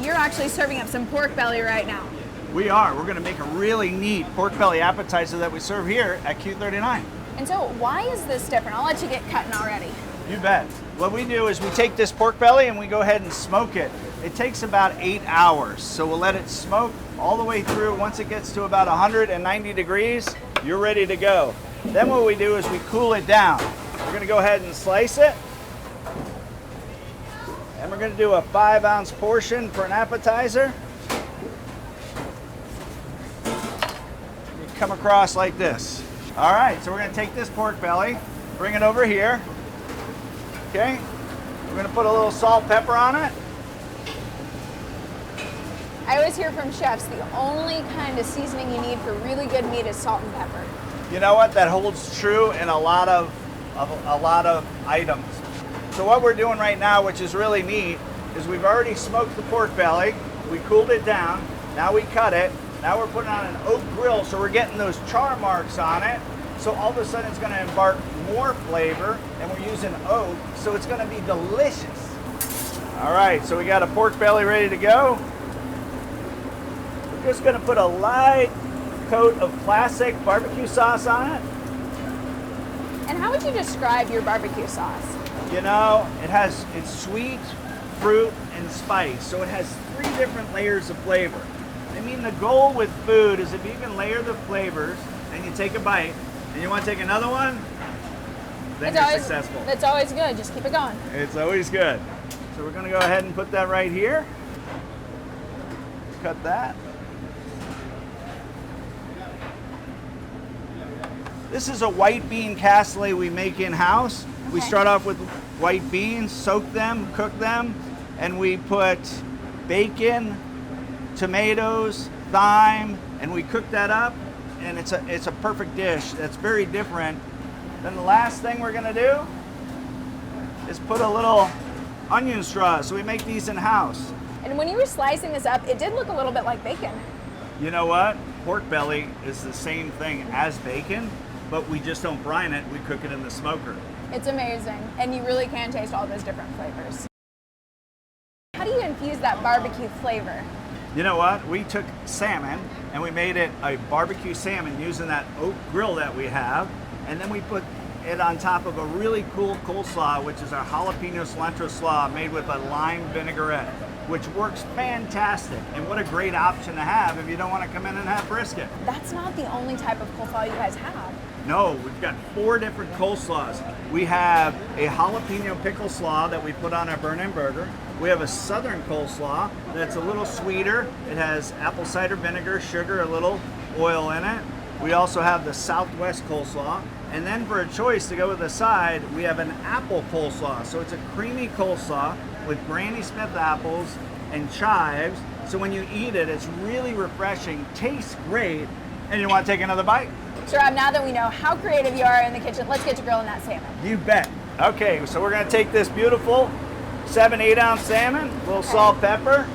you're actually serving up some pork belly right now. We are. We're going to make a really neat pork belly appetizer that we serve here at Q39. And so why is this different? I'll let you get cutting already. You bet. What we do is we take this pork belly and we go ahead and smoke it. It takes about 8 hours. So we'll let it smoke all the way through. Once it gets to about 190 degrees, you're ready to go. Then what we do is we cool it down. We're going to go ahead and slice it. And we're going to do a 5-ounce portion for an appetizer. You come across like this. All right, so we're going to take this pork belly, bring it over here. Okay, we're going to put a little salt, pepper on it. I always hear from chefs the only kind of seasoning you need for really good meat is salt and pepper. You know what? That holds true in a lot of items. So what we're doing right now, which is really neat, is we've already smoked the pork belly. We cooled it down. Now we cut it. Now we're putting on an oak grill, so we're getting those char marks on it. So all of a sudden it's going to embark more flavor, and we're using oak, so it's going to be delicious. All right, so we got a pork belly ready to go. We're just going to put a light coat of classic barbecue sauce on it. And how would you describe your barbecue sauce? You know, it's sweet, fruit, and spice. So it has 3 different layers of flavor. I mean, the goal with food is if you can layer the flavors and you take a bite and you want to take another one, then you're successful. That's always good. Just keep it going. It's always good. So we're going to go ahead and put that right here. Cut that. This is a white bean casserole we make in-house. Okay. We start off with white beans, soak them, cook them, and we put bacon, tomatoes, thyme, and we cook that up, and it's a perfect dish that's very different. Then the last thing we're gonna do is put a little onion straw. So we make these in-house. And when you were slicing this up, it did look a little bit like bacon. You know what? Pork belly is the same thing as bacon, but we just don't brine it, we cook it in the smoker. It's amazing, and you really can taste all those different flavors. How do you infuse that barbecue flavor? You know what? We took salmon and we made it a barbecue salmon using that oak grill that we have, and then we put it on top of a really cool coleslaw, which is our jalapeno cilantro slaw made with a lime vinaigrette, which works fantastic. And what a great option to have if you don't want to come in and have brisket. That's not the only type of coleslaw you guys have. No, we've got 4 different coleslaws. We have a jalapeno pickle slaw that we put on our burn-in burger. We have a southern coleslaw that's a little sweeter. It has apple cider vinegar, sugar, a little oil in it. We also have the Southwest coleslaw. And then for a choice to go with the side, we have an apple coleslaw. So it's a creamy coleslaw with Granny Smith apples and chives. So when you eat it, it's really refreshing, tastes great, and you want to take another bite? So Rob, now that we know how creative you are in the kitchen, let's get to grilling that salmon. You bet. Okay, so we're gonna take this beautiful 7-8 ounce salmon, a little salt, pepper,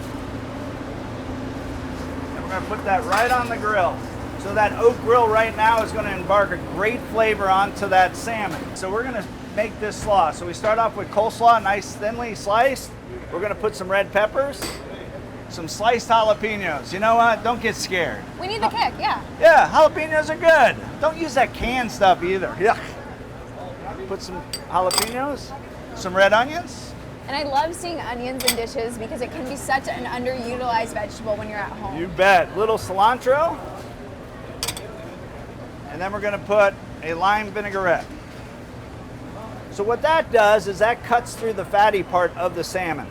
and we're gonna put that right on the grill. So that oak grill right now is gonna embark a great flavor onto that salmon. So we're gonna make this slaw. So we start off with coleslaw, nice thinly sliced. We're gonna put some red peppers, some sliced jalapenos. You know what? Don't get scared. We need the kick, yeah. Yeah, jalapenos are good. Don't use that canned stuff either. Yuck. Put some jalapenos, some red onions. And I love seeing onions in dishes because it can be such an underutilized vegetable when you're at home. You bet. Little cilantro. And then we're gonna put a lime vinaigrette. So what that does is that cuts through the fatty part of the salmon.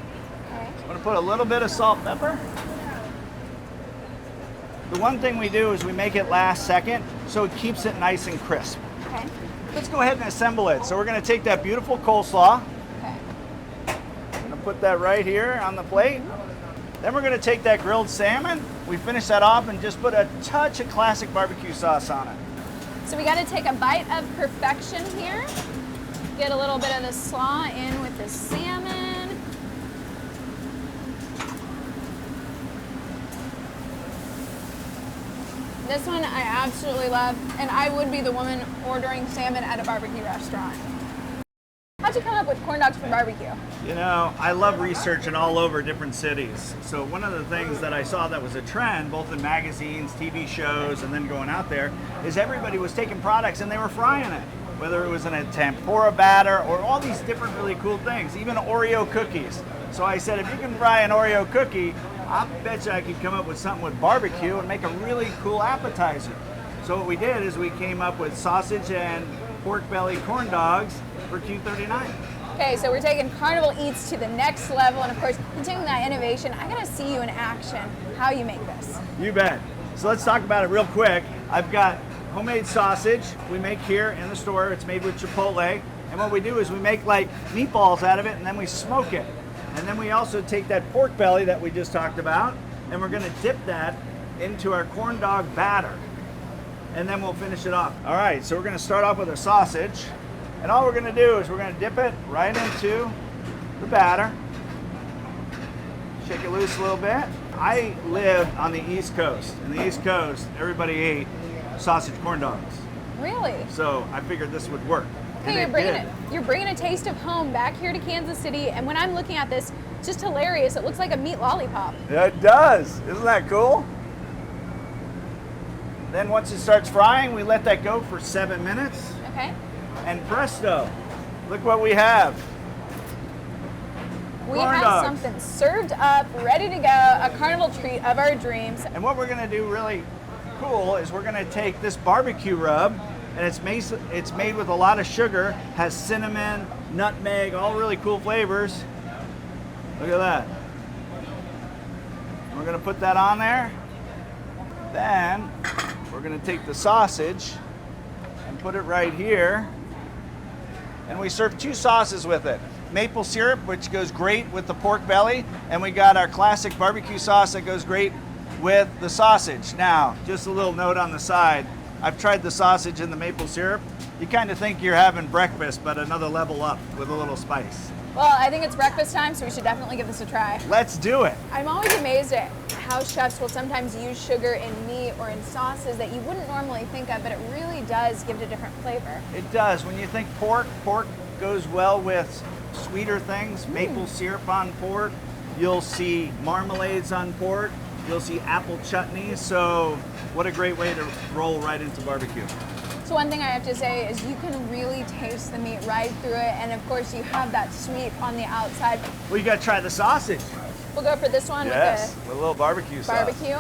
I'm gonna put a little bit of salt and pepper. The one thing we do is we make it last second so it keeps it nice and crisp. Okay. Let's go ahead and assemble it. So we're gonna take that beautiful coleslaw. Okay. I'm gonna put that right here on the plate. Then we're gonna take that grilled salmon. We finish that off and just put a touch of classic barbecue sauce on it. So we gotta take a bite of perfection here. Get a little bit of the slaw in with the salmon. This one I absolutely love, and I would be the woman ordering salmon at a barbecue restaurant. How'd you come up with corn dogs from barbecue? You know, I love researching all over different cities. So one of the things that I saw that was a trend, both in magazines, TV shows, and then going out there, is everybody was taking products and they were frying it. Whether it was in a tempura batter or all these different really cool things, even Oreo cookies. So I said, if you can fry an Oreo cookie, I bet you I could come up with something with barbecue and make a really cool appetizer. So what we did is we came up with sausage and pork belly corn dogs for Q39. Okay, so we're taking Carnival Eats to the next level, and of course, continuing that innovation. I gotta see you in action, how you make this. You bet. So let's talk about it real quick. I've got homemade sausage we make here in the store. It's made with Chipotle. And what we do is we make like meatballs out of it and then we smoke it. And then we also take that pork belly that we just talked about and we're gonna dip that into our corn dog batter. And then we'll finish it off. All right, so we're gonna start off with our sausage. And all we're gonna do is we're gonna dip it right into the batter. Shake it loose a little bit. I lived on the East Coast. In the East Coast, everybody ate sausage corn dogs. Really? So I figured this would work. Okay, you're bringing a taste of home back here to Kansas City, and when I'm looking at this, it's just hilarious. It looks like a meat lollipop. Yeah, it does. Isn't that cool? Then once it starts frying, we let that go for 7 minutes. Okay. And presto, look what we have. We Corn have dogs. something served up, ready to go, a carnival treat of our dreams. And what we're gonna do really cool is we're gonna take this barbecue rub, and it's made with a lot of sugar, has cinnamon, nutmeg, all really cool flavors. Look at that. We're gonna put that on there. Then we're gonna take the sausage and put it right here. And we serve 2 sauces with it. Maple syrup, which goes great with the pork belly, and we got our classic barbecue sauce that goes great with the sausage. Now, just a little note on the side. I've tried the sausage and the maple syrup. You kind of think you're having breakfast, but another level up with a little spice. Well, I think it's breakfast time, so we should definitely give this a try. Let's do it. I'm always amazed at how chefs will sometimes use sugar in meat or in sauces that you wouldn't normally think of, but it really does give it a different flavor. It does. When you think pork goes well with sweeter things, maple syrup on pork. You'll see marmalades on pork. You'll see apple chutneys. So what a great way to roll right into barbecue. So one thing I have to say is you can really taste the meat right through it, and of course you have that sweet on the outside. Well, you got to try the sausage. We'll go for this one Yes, with a little barbecue sauce. barbecue.